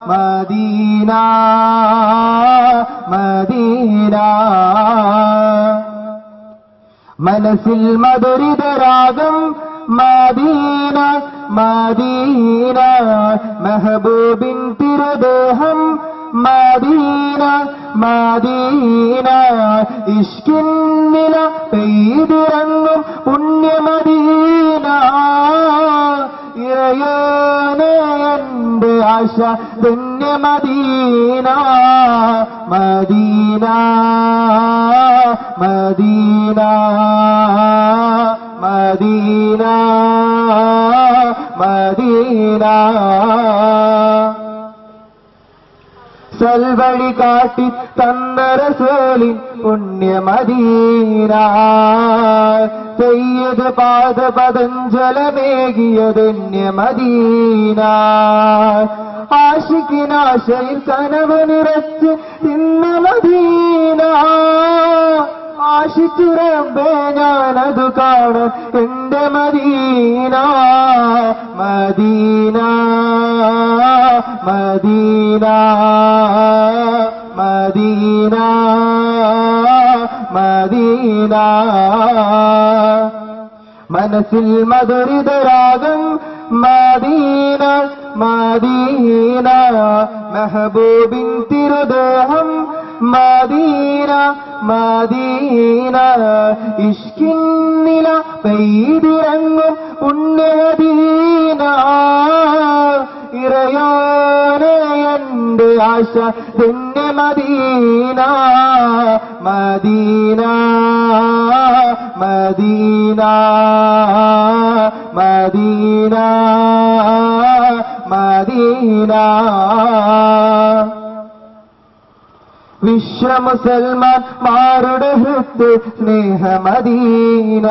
Medina Medina മനസ്സിൽ മധുരിതരാഗം Medina Medina മെഹബൂബിൻ തിരുദേഹം മദീന മദീന ഇഷ്കിൻ നില പെയ്തിറങ്ങും പുണ്യമദീന ഇറയോനെ എന്റെ ആശ പുണ്യമദീന മദീന മദീന മദീന മദീന സൽവഴി കാട്ടി തന്ന റസൂലിൻ പുണ്യമദീന സയ്യിദ് പാദപതഞ്ജലമേകിയതെന്യ മദീന ആശിക്കിനാശയിൽ കനവ് നിറച്ച് ഇന്ന മദീന ആശിച്ചുറമ്പേ ഞാനതു കാണാൻ എന്റെ Medina Medina Medina Medina Medina മനസ്സിൽ മധുരിതരാഗം മദീന മദീന മെഹബൂബിൻ തിരുദേഹം മദീന മദീന ഇഷ്കിൻ നില പെയ്തിറങ്ങും പുണ്യമദീന ഇറയോനെ എന്റെ ആശ പുണ്യ Medina Medina Medina Medina Medina വിശ്വമുസൽമാന്മാരുടെ ഹൃദയ സ്നേഹമദീന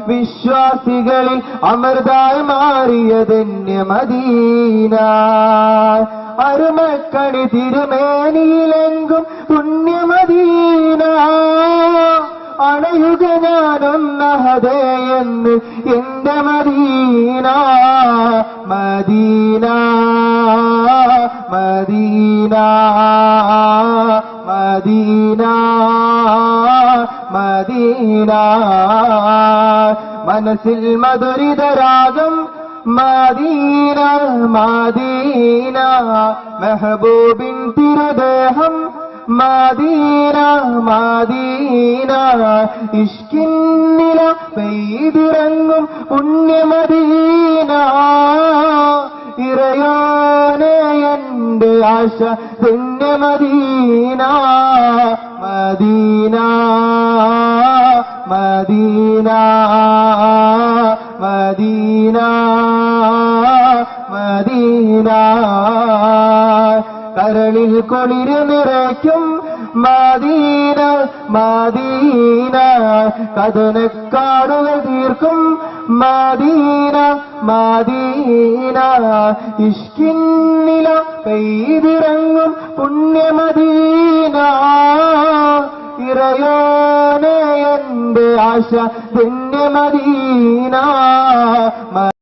വിശ്വാസികളിൽ അമൃതായി മാറിയതെന്യ മദീന അരുമക്കണി തിരുമേനിയിലെങ്കും പുണ്യമദീന അണയുക ഞാനൊന്നഹദേ എന്ന് എന്റെ Medina Medina Medina Medina Medina മനസ്സിൽ മധുരിതരാഗം മദീന മദീന മെഹബൂബിൻ തിരുദേഹം മദീന മദീന ഇഷ്കിൻ നില പെയ്തിറങ്ങും പുണ്യമദീന ഇറയോനെ എന്റെ ആശ പുണ്യമദീന മദീന മദീന മദീന മദീന കരളിൽ കുളിര് നിറയ്ക്കും മദീന മദീന കഥനക്കാടുകൾ തീർക്കും മദീന മദീന ഇഷ്കിൻ നില പെയ്തിറങ്ങും പുണ്യമദീന ഇറയോനെ എന്റെ ആശ പുണ്യമദീന